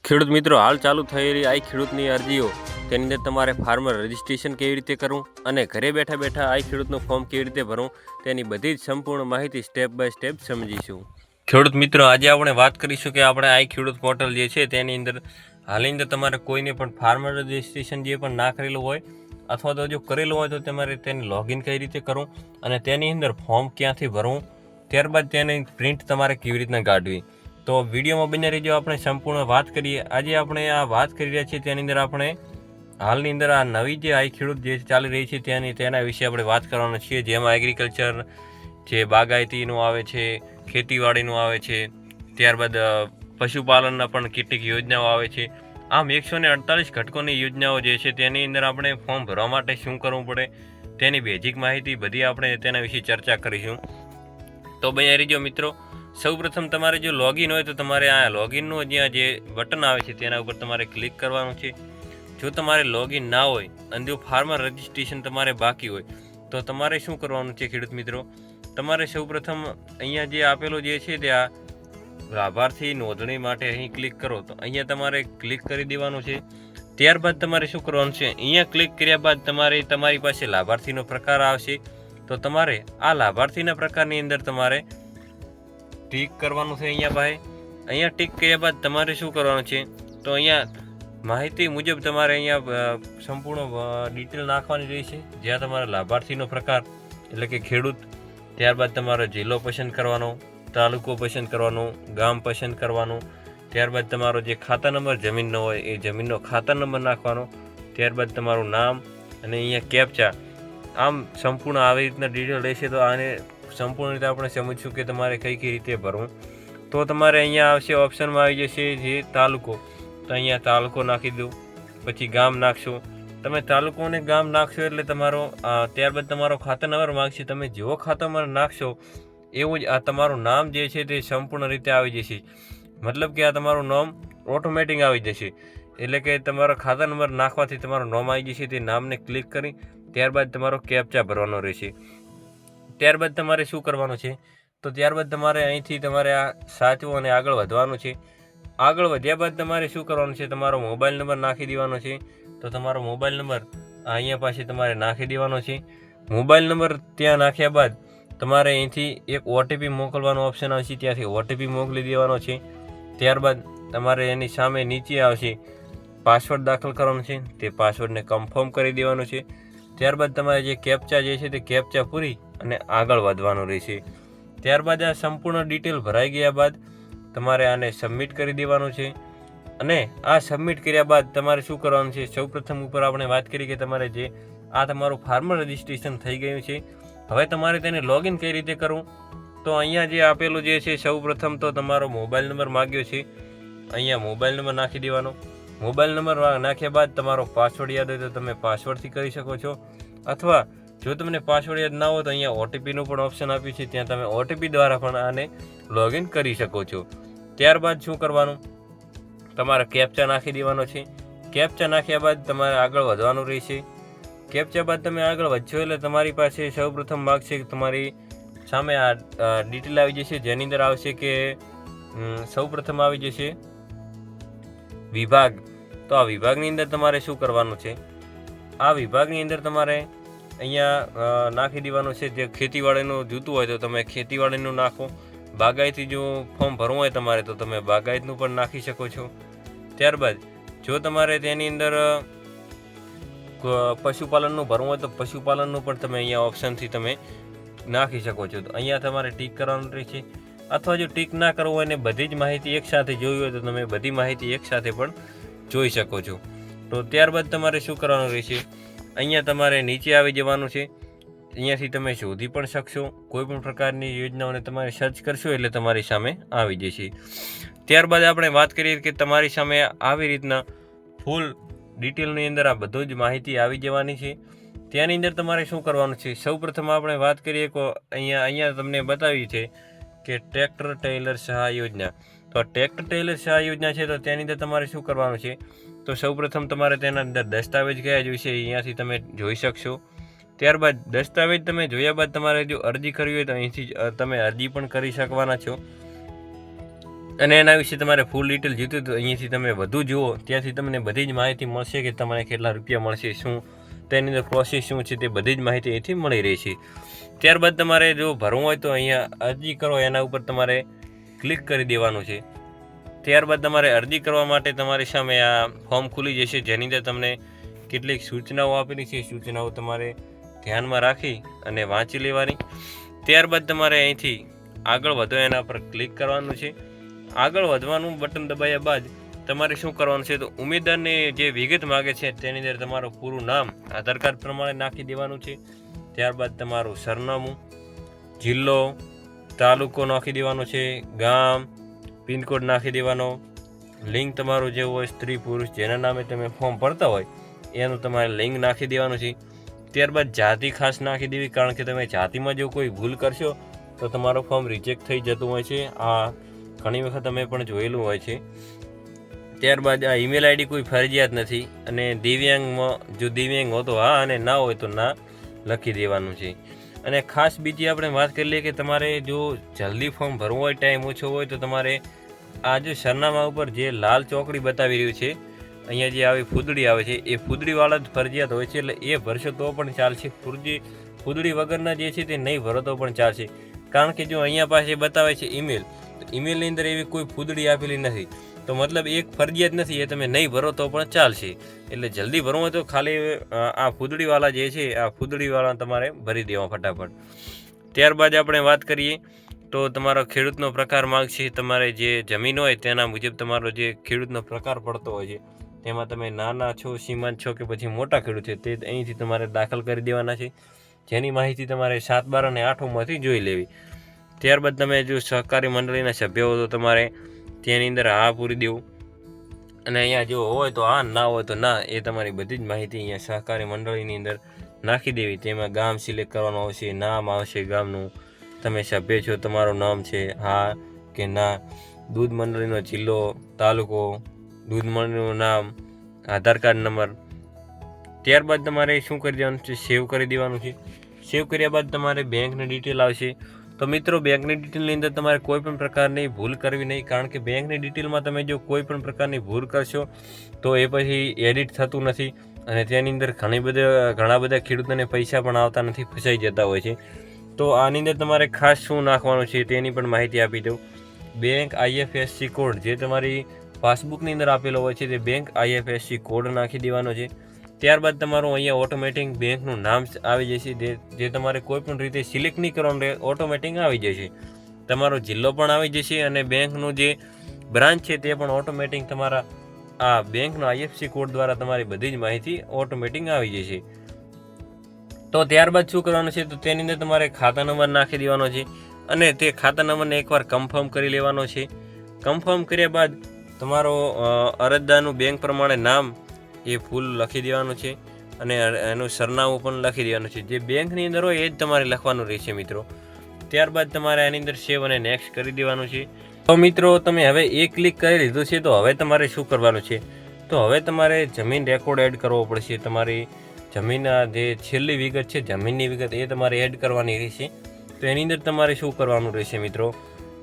ખેડૂત મિત્રો, હાલ ચાલુ થયેલી આ ખેડૂતની અરજીઓ, તેની અંદર તમારે ફાર્મર રજિસ્ટ્રેશન કેવી રીતે કરવું અને ઘરે બેઠા બેઠા આ ખેડૂતનું ફોર્મ કેવી રીતે ભરવું, તેની બધી જ સંપૂર્ણ માહિતી સ્ટેપ બાય સ્ટેપ સમજીશું. ખેડૂત મિત્રો, આજે આપણે વાત કરીશું કે આપણે આ ખેડૂત પોર્ટલ જે છે તેની અંદર હાલની અંદર તમારે કોઈને પણ ફાર્મર રજિસ્ટ્રેશન જે પણ ના કરેલું હોય અથવા તો જો કરેલું હોય તો તમારે તેને લોગિન કઈ રીતે કરવું અને તેની અંદર ફોર્મ ક્યાંથી ભરવું, ત્યારબાદ તેની પ્રિન્ટ તમારે કેવી રીતના કાઢવી. તો વિડીયોમાં બન્યા રહેજો, આપણે સંપૂર્ણ વાત કરીએ. આજે આપણે આ વાત કરી રહ્યા છીએ તેની અંદર આપણે હાલની અંદર આ નવી જે આ ખેડૂત જે ચાલી રહી છે તેના વિશે આપણે વાત કરવાના છીએ, જેમાં એગ્રીકલ્ચર જે બાગાયતીનું આવે છે, ખેતીવાડીનું આવે છે, ત્યારબાદ પશુપાલનના પણ કેટલીક યોજનાઓ આવે છે. આમ 148 ઘટકોની યોજનાઓ જે છે તેની અંદર આપણે ફોર્મ ભરવા માટે શું કરવું પડે તેની બેઝિક માહિતી બધી આપણે તેના વિશે ચર્ચા કરીશું. તો બન્યા રહેજો મિત્રો. સૌપ્રથમ તમારે જો લોગિન હોય તો તમારે આ લોગિનનું જ્યાં જે બટન આવે છે તેના ઉપર તમારે ક્લિક કરવાનું છે. જો તમારે લોગિન ના હોય અને જો ફાર્મર રજિસ્ટ્રેશન તમારે બાકી હોય તો તમારે શું કરવાનું છે ખેડૂત મિત્રો, તમારે સૌપ્રથમ અહીંયા જે આપેલો જે છે તે આ લાભાર્થી નોંધણી માટે અહીં ક્લિક કરો તો અહીંયા તમારે ક્લિક કરી દેવાનું છે. ત્યારબાદ તમારે શું કરવાનું છે, અહીંયા ક્લિક કર્યા બાદ તમારી પાસે લાભાર્થીનો પ્રકાર આવશે. તો તમારે આ લાભાર્થીના પ્રકારની અંદર તમારે ટીક કરવાનું છે. અહીંયા ટીક કર્યા બાદ તમારે શું કરવાનું છે, તો અહીંયા માહિતી મુજબ તમારે અહીંયા સંપૂર્ણ ડિટેલ નાખવાની રહેશે, જ્યાં તમારા લાભાર્થીનો પ્રકાર એટલે કે ખેડૂત, ત્યારબાદ તમારો જિલ્લો પસંદ કરવાનો, તાલુકો પસંદ કરવાનો, ગામ પસંદ કરવાનું, ત્યારબાદ તમારો જે ખાતા નંબર જમીનનો હોય એ જમીનનો ખાતા નંબર નાખવાનો, ત્યારબાદ તમારું નામ અને અહીંયા કેપ્ચા. આમ સંપૂર્ણ આવી રીતના ડિટેલ રહેશે. તો આને સંપૂર્ણ રીતે આપણે સમજીશું કે તમારે કઈ રીતે ભરવું. તો તમારે અહીંયા આવશે, ઓપ્શનમાં આવી જશે જે તાલુકો, તો અહીંયા તાલુકો નાખી દો. પછી ગામ નાખશો, તમે તાલુકો અને ગામ નાખશો એટલે તમારો ત્યારબાદ તમારો ખાતા નંબર માગશે. તમે જેવો ખાતા નંબર નાખશો એવું જ આ તમારું નામ જે છે તે સંપૂર્ણ રીતે આવી જશે. મતલબ કે આ તમારું નામ ઓટોમેટિક આવી જશે. એટલે કે તમારો ખાતા નંબર નાખવાથી તમારું નામ આવી જશે. તે નામને ક્લિક કરી ત્યારબાદ તમારો કેપ્ચા ભરવાનો રહેશે. ત્યારબાદ તમારે શું કરવાનું છે, તો ત્યારબાદ તમારે અહીંથી તમારે આ સાચવું અને આગળ વધવાનું છે. આગળ વધ્યા બાદ તમારે શું કરવાનું છે, તમારો મોબાઈલ નંબર નાખી દેવાનો છે. તો તમારો મોબાઈલ નંબર અહીંયા પાસે તમારે નાખી દેવાનો છે. મોબાઈલ નંબર ત્યાં નાખ્યા બાદ તમારે અહીંથી એક ઓટીપી મોકલવાનો ઓપ્શન આવશે, ત્યાંથી ઓટીપી મોકલી દેવાનો છે. ત્યારબાદ તમારે એની સામે નીચે આવશે પાસવર્ડ દાખલ કરવાનો છે, તે પાસવર્ડને કન્ફર્મ કરી દેવાનો છે. ત્યારબાદ તમારે જે કેપ્ચા જે છે તે કેપ્ચા પૂરી અને આગળ વધવાનું રહેશે. ત્યારબાદ આ સંપૂર્ણ ડિટેલ ભરાઈ ગયા બાદ તમારે આને સબમિટ કરી દેવાનું છે. અને આ સબમિટ કર્યા બાદ તમારે શું કરવાનું છે, સૌપ્રથમ ઉપર આપણે વાત કરી કે તમારે જે આ તમારું ફાર્મર રજિસ્ટ્રેશન થઈ ગયું છે, હવે તમારે તેને લોગિન કઈ રીતે કરવું. તો અહીંયા જે આપેલું જે છે, સૌપ્રથમ તો તમારો મોબાઈલ નંબર માગ્યો છે, અહીંયા મોબાઈલ નંબર નાખી દેવાનો. મોબાઈલ નંબર નાખ્યા બાદ તમારો પાસવર્ડ યાદ હોય તો તમે પાસવર્ડથી કરી શકો છો, અથવા જો તમને પાસવર્ડ યાદ ના હોય તો અહીંયા ઓટીપીનું પણ ઓપ્શન આપ્યું છે, ત્યાં તમે ઓટીપી દ્વારા પણ આને લોગિન કરી શકો છો. ત્યારબાદ શું કરવાનું, તમારે કેપ્ચા નાખી દેવાનો છે. કેપ્ચા નાખ્યા બાદ તમારે આગળ વધવાનું રહેશે. કેપ્ચા બાદ તમે આગળ વધશો એટલે તમારી પાસે સૌપ્રથમ માગશે કે તમારી સામે આ ડિટેલ આવી જશે, જેની અંદર આવશે કે સૌપ્રથમ આવી જશે વિભાગ. તો આ વિભાગની અંદર તમારે શું કરવાનું છે, આ વિભાગની અંદર તમારે અહીંયા નાખી દેવાનું છે. જે ખેતીવાડીનું જોતું હોય તો તમે ખેતીવાડીનું નાખો, બાગાયતી જો ફોર્મ ભરવું હોય તમારે તો તમે બાગાયતનું પણ નાખી શકો છો. ત્યારબાદ જો તમારે તેની અંદર પશુપાલનનું ભરવું હોય તો પશુપાલનનું પણ તમે અહીંયા ઓપ્શનથી તમે નાખી શકો છો. તો અહીંયા તમારે ટીક કરવાનું રહેશે, અથવા જો ટીક ના કરવું હોય ને બધી જ માહિતી એકસાથે જોવી હોય તો તમે બધી માહિતી એકસાથે પણ જોઈ શકો છો. તો ત્યારબાદ તમારે શું કરવાનું રહેશે, અહીંયા તમારે નીચે આવી જવાનું છે. અહીંયાથી તમે શોધી પણ શકશો, કોઈ પણ પ્રકારની યોજનાઓને તમારે સર્ચ કરશો એટલે તમારી સામે આવી જશે. ત્યારબાદ આપણે વાત કરીએ કે તમારી સામે આવી રીતના ફૂલ ડિટેલની અંદર આ બધું જ માહિતી આવી જવાની છે. ત્યાંની અંદર તમારે શું કરવાનું છે, સૌપ્રથમ આપણે વાત કરીએ કે અહીંયા તમને બતાવી છે કે ટ્રેક્ટર ટેલર સહાય યોજના. તો ટ્રેક્ટર ટેલર સહાય યોજના છે, તો તેની અંદર તમારે શું કરવાનું છે, તો સૌપ્રથમ તમારે તેના અંદર દસ્તાવેજ કયા જોઈશે અહીંયાથી તમે જોઈ શકશો. ત્યારબાદ દસ્તાવેજ તમે જોયા બાદ તમારે જો અરજી કરવી હોય તો અહીંથી તમે અરજી પણ કરી શકવાના છો. અને એના વિશે તમારે ફૂલ ડિટેલ જોઈતું તો અહીંયાથી તમે વધુ જુઓ, ત્યાંથી તમને બધી જ માહિતી મળશે કે તમને કેટલા રૂપિયા મળશે, શું તેની અંદર પ્રોસેસ શું છે, તે બધી જ માહિતી અહીંથી મળી રહી છે. ત્યારબાદ તમારે જો ભરવું હોય તો અહીંયા અરજી કરો એના ઉપર તમારે ક્લિક કરી દેવાનું છે. ત્યારબાદ તમારે અરજી કરવા માટે તમારી સામે આ ફોર્મ ખુલી જશે, જેની અંદર તમને કેટલીક સૂચનાઓ આપેલી છે. સૂચનાઓ તમારે ધ્યાનમાં રાખી અને વાંચી લેવાની. ત્યારબાદ તમારે અહીંથી આગળ વધો એના પર ક્લિક કરવાનું છે. આગળ વધવાનું બટન દબાવ્યા બાદ તમારે શું કરવાનું છે તો ઉમેદવારને જે વિગત માગે છે તેની અંદર તમારું પૂરું નામ આધાર કાર્ડ પ્રમાણે નાખી દેવાનું છે. ત્યારબાદ તમારું સરનામું, જિલ્લો, તાલુકો નાખી દેવાનો છે, ગામ, પિનકોડ નાખી દેવાનો. લિંગ તમારું જે હોય સ્ત્રી પુરુષ જેના નામે તમે ફોર્મ ભરતા હોય એનું તમારે લિંગ નાખી દેવાનું છે. ત્યારબાદ જાતિ ખાસ નાખી દેવી, કારણ કે તમે જાતિમાં જો કોઈ ભૂલ કરશો તો તમારો ફોર્મ રિજેક્ટ થઈ જતું હોય છે. આ ઘણી વખત અમે પણ જોયેલું હોય છે. ત્યારબાદ આ ઈમેલ આઈડી કોઈ ફરજિયાત નથી, અને દિવ્યાંગમાં જો દિવ્યાંગ હો તો હા, અને ના હોય તો ના લખી દેવાનું છે. અને ખાસ બીજી આપણે વાત કરી લઈએ કે તમારે જો જલ્દી ફોર્મ ભરવું હોય, ટાઈમ ઓછો હોય, તો તમારે આ જો સરનામા ઉપર જે લાલ ચોકડી બતાવી રહ્યું છે, અહીંયા જે આવી ફૂદડી આવે છે એ ફૂદડીવાળા જ ફરજિયાત હોય છે, એટલે એ ભરશો તો પણ ચાલશે. ફૂદડી વગરના જે છે તે નહીં ભરો તો પણ ચાલશે, કારણ કે જો અહીંયા પાસે બતાવે છે ઈમેલ, તો ઈમેલની અંદર એવી કોઈ ફૂદડી આપેલી નથી, તો મતલબ એક ફરજિયાત નથી, એ તમે નહીં ભરો તો પણ ચાલશે. એટલે જલ્દી ભરવું હોય તો ખાલી આ ફૂદડીવાળા જે છે આ ફૂદડીવાળા તમારે ભરી દેવા ફટાફટ. ત્યારબાદ આપણે વાત કરીએ તો તમારો ખેડૂતનો પ્રકાર માગશે. તમારે જે જમીન હોય તેના મુજબ તમારો જે ખેડૂતનો પ્રકાર પડતો હોય છે, તેમાં તમે નાના છો, સીમાંત છો કે પછી મોટા ખેડૂત છે, તે અહીંથી તમારે દાખલ કરી દેવાના છે, જેની માહિતી તમારે 7, 12 અને 8માંથી જોઈ લેવી. ત્યારબાદ તમે જો સહકારી મંડળીના સભ્ય હો તો તમારે તેની અંદર હા પૂરી દેવું, અને અહીંયા જો હોય તો હા, ના હોય તો ના. એ તમારી બધી જ માહિતી અહીંયા સહકારી મંડળીની અંદર નાખી દેવી. તેમાં ગામ સિલેક્ટ કરવાનું આવશે, નામ આવશે ગામનું, તમે સભ્ય છો, તમારું નામ છે, હા કે ના, દૂધ મંડળીનો જિલ્લો, તાલુકો, દૂધ મંડળીનું નામ, આધાર કાર્ડ નંબર. ત્યારબાદ તમારે શું કરી દેવાનું છે, સેવ કરી દેવાનું છે. સેવ કર્યા બાદ તમારે બેંકની ડિટેલ આવશે. તો મિત્રો, બેંકની ડિટેલની અંદર તમારે કોઈ પણ પ્રકારની ભૂલ કરવી નહીં, કારણ કે બેંકની ડિટેલમાં તમે જો કોઈ પણ પ્રકારની ભૂલ કરશો તો એ પછી એડિટ થતું નથી, અને તેની અંદર ઘણા બધા ખેડૂતોને પૈસા પણ આવતા નથી, ફસાઈ જતા હોય છે. તો આની અંદર તમારે ખાસ શું નાખવાનું છે તેની પણ માહિતી આપી દઉં. બેંક IFSC કોડ જે તમારી પાસબુકની અંદર આપેલો હોય છે તે બેંક IFSC કોડ નાખી દેવાનો છે. ત્યારબાદ તમારું અહીંયા ઓટોમેટિક બેંકનું નામ આવી જશે, જે તમારે કોઈ પણ રીતે સિલેક્ટ નહીં કરવાનું રહે, ઓટોમેટિક આવી જશે. તમારો જિલ્લો પણ આવી જશે, અને બેંકનું જે બ્રાન્ચ છે તે પણ ઓટોમેટિક તમારા આ બેંકનો IFSC કોડ દ્વારા તમારી બધી જ માહિતી ઓટોમેટિક આવી જશે. તો ત્યારબાદ શું કરવાનું છે તો તેની અંદર તમારે ખાતા નંબર નાખી દેવાનો છે, અને તે ખાતા નંબરને એકવાર કન્ફર્મ કરી લેવાનો છે. કન્ફર્મ કર્યા બાદ તમારો અરજદારનું બેંક પ્રમાણે નામ એ ફૂલ લખી દેવાનું છે, અને એનું સરનામું પણ લખી દેવાનું છે. જે બેંકની અંદર હોય એ જ તમારે લખવાનું રહેશે મિત્રો. ત્યારબાદ તમારે આની અંદર સેવ અને નેક્સ્ટ કરી દેવાનું છે. તો મિત્રો, તમે હવે એ ક્લિક કરી લીધું છે, તો હવે તમારે શું કરવાનું છે તો હવે તમારે જમીન રેકોર્ડ એડ કરવો પડશે. તમારી જમીનના જે છેલ્લી વિગત છે, જમીનની વિગત, એ તમારે એડ કરવાની રહેશે. તો એની અંદર તમારે શું કરવાનું રહેશે મિત્રો,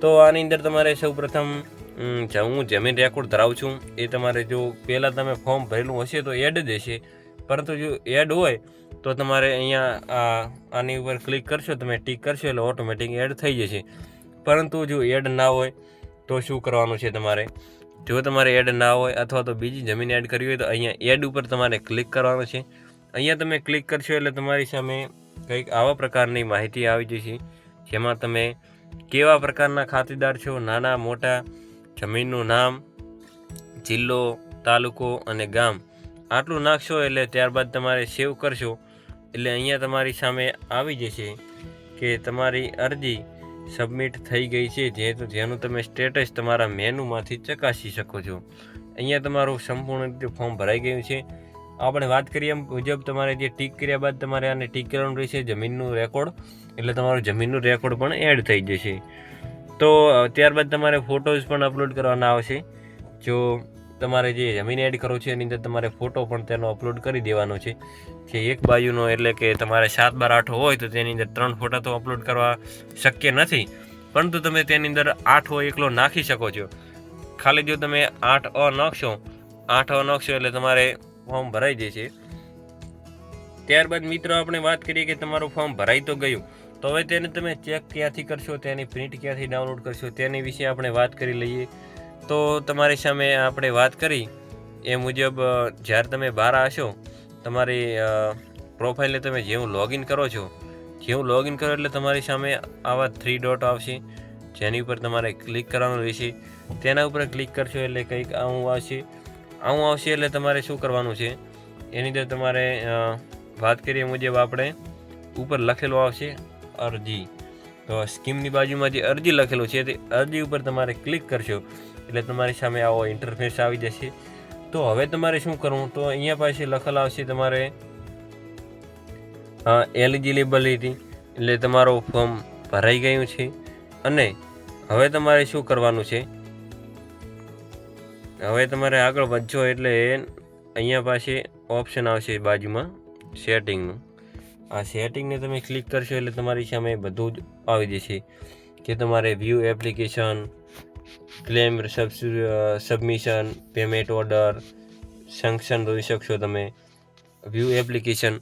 તો આની અંદર તમારે સૌપ્રથમ હું જમીન રેકોર્ડ ધરાવું છું એ તમારે જો પહેલાં તમે ફોર્મ ભરેલું હશે તો એડ જ હશે, પરંતુ જો એડ હોય તો તમારે અહીંયા આની ઉપર ક્લિક કરશો, તમે ટીક કરશો એટલે ઓટોમેટિક એડ થઈ જશે. પરંતુ જો એડ ના હોય તો શું કરવાનું છે તમારે, જો તમારે એડ ના હોય અથવા તો બીજી જમીન એડ કરવી હોય તો અહીંયા એડ ઉપર તમારે ક્લિક કરવાનું છે. અહીંયા તમે ક્લિક કરશો એટલે તમારી સામે કંઈક આવા પ્રકારની માહિતી આવી જશે, જેમાં તમે કેવા પ્રકારના ખાતેદાર છો, નાના મોટા, જમીનનું નામ, જિલ્લો, તાલુકો અને ગામ, આટલું નાખશો એટલે ત્યારબાદ તમારે સેવ કરશો એટલે અહીંયા તમારી સામે આવી જશે કે તમારી અરજી સબમિટ થઈ ગઈ છે, જેનું તમે સ્ટેટસ તમારા મેનુમાંથી ચકાસી શકો છો. અહીંયા તમારું સંપૂર્ણ રીતે ફોર્મ ભરાઈ ગયું છે. આપણે વાત કરીએ મુજબ તમારે જે ટીક કર્યા બાદ તમારે આને ટીક કરવાનું રહેશે, જમીનનું રેકોર્ડ, એટલે તમારું જમીનનું રેકોર્ડ પણ એડ થઈ જશે. તો ત્યારબાદ તમારે ફોટોઝ પણ અપલોડ કરવાના આવશે. જો તમારે જે જમીન એડ કરો છો એની અંદર તમારે ફોટો પણ તેનો અપલોડ કરી દેવાનો છે, જે એક બાજુનો, એટલે કે તમારે 7 બાર 8 હોય તો તેની અંદર 3 ફોટા તો અપલોડ કરવા શક્ય નથી, પરંતુ તમે તેની અંદર 8 એકલો નાખી શકો છો. ખાલી જો તમે 8 નાખશો એટલે તમારે ફોર્મ ભરાઈ જશે. ત્યારબાદ મિત્રો આપણે વાત કરીએ કે તમારું ફોર્મ ભરાઈ તો ગયું, તો હવે તેને તમે ચેક ક્યાંથી કરશો, તેની પ્રિન્ટ ક્યાંથી ડાઉનલોડ કરશો, તેની વિશે આપણે વાત કરી લઈએ. તો તમારી સામે આપણે વાત કરી એ મુજબ જ્યારે તમે બહાર હશો, તમારી પ્રોફાઇલને તમે જેવું લોગિન કરો એટલે તમારી સામે આવા 3 ડોટ આવશે, જેની ઉપર તમારે ક્લિક કરવાનું રહેશે. તેના ઉપર ક્લિક કરશો એટલે કંઈક આવું આવશે એટલે તમારે શું કરવાનું છે, એની અંદર તમારે વાત કરીએ મુજબ આપણે ઉપર લખેલું આવશે અરજી. તો સ્કીમની બાજુમાં જે અરજી લખેલું છે તે અરજી ઉપર તમારે ક્લિક કરશો એટલે તમારી સામે આવો ઇન્ટરફેસ આવી જશે. તો હવે તમારે શું કરવું, તો અહીંયા પાસે લખેલ આવશે તમારે એલિજિબિલિટી, એટલે તમારું ફોર્મ ભરાઈ ગયું છે. અને હવે તમારે શું કરવાનું છે, હવે તમારે આગળ વધશો એટલે અહીંયા પાસે ઓપ્શન આવશે બાજુમાં સેટિંગનું. આ સેટિંગને તમે ક્લિક કરશો એટલે તમારી સામે બધું જ આવી જશે કે તમારે view application, claim submission, payment order, sanction જોઈ શકશો તમે, વ્યૂ એપ્લિકેશન.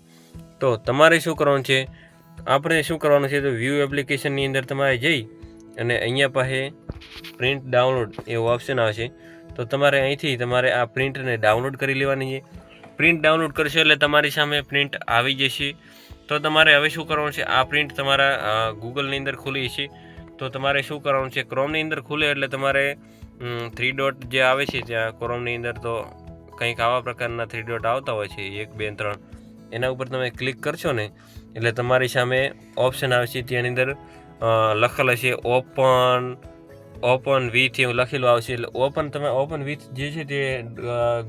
તો તમારે શું કરવાનું છે, આપણે શું કરવાનું છે, તો વ્યૂ એપ્લિકેશનની અંદર તમારે જઈ અને અહીંયા પાસે પ્રિન્ટ ડાઉનલોડ એવો ઓપ્શન આવશે. તો તમારે અહીંથી તમારે આ પ્રિન્ટને ડાઉનલોડ કરી લેવાની છે. પ્રિન્ટ ડાઉનલોડ કરશો એટલે તમારી સામે પ્રિન્ટ આવી જશે. તો તમારે હવે શું કરવાનું છે, આ પ્રિન્ટ તમારા ગૂગલની અંદર ખુલી છે. તો તમારે શું કરવાનું છે, ક્રોમની અંદર ખુલે એટલે તમારે 3 ડોટ જે આવે છે ત્યાં ક્રોમની અંદર, તો કંઈક આવા પ્રકારના 3 ડોટ આવતા હોય છે, 1 2 3, એના ઉપર તમે ક્લિક કરશો ને એટલે તમારી સામે ઓપ્શન આવશે. તેની અંદર લખેલ હશે ઓપન વિથ એવું લખેલું આવશે. એટલે ઓપન વિથ જે છે તે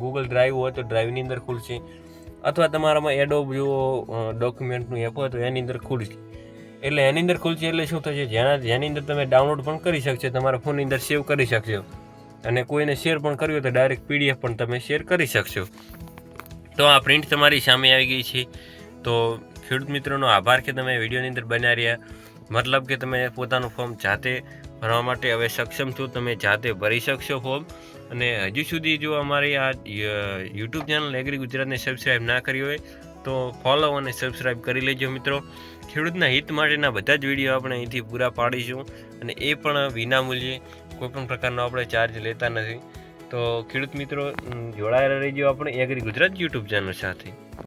ગૂગલ ડ્રાઈવ હોય તો ડ્રાઈવની અંદર ખુલશે, અથવા તમારામાં એડોબ જો ડોક્યુમેન્ટનું એપ હોય તો એની અંદર ખુલશે. એટલે એની અંદર ખુલશે એટલે શું થશે, જેની અંદર તમે ડાઉનલોડ પણ કરી શકશો, તમારા ફોનની અંદર સેવ કરી શકશો, અને કોઈને શેર પણ કર્યું હોય તો ડાયરેક્ટ PDF પણ તમે શેર કરી શકશો. તો આ પ્રિન્ટ તમારી સામે આવી ગઈ છે. તો ખેડૂત મિત્રોનો આભાર કે તમે વિડીયોની અંદર બન્યા રહ્યા. મતલબ કે તમે પોતાનું ફોર્મ જાતે ભરવા માટે હવે સક્ષમ છો, તમે જાતે ભરી શકશો ફોર્મ. અને હજુ સુધી જો અમારી આ યુટ્યુબ ચેનલ એગ્રી ગુજરાતને સબસ્ક્રાઈબ ના કરી હોય તો ફોલો અને સબસ્ક્રાઈબ કરી લેજો મિત્રો. ખેડૂતના હિત માટેના બધા જ વિડીયો આપણે અહીંથી પૂરા પાડીશું, અને એ પણ વિનામૂલ્યે, કોઈપણ પ્રકારનો આપણે ચાર્જ લેતા નથી. તો ખેડૂત મિત્રો જોડાયેલા રહેજો આપણે એગ્રી ગુજરાત યુટ્યુબ ચેનલ સાથે.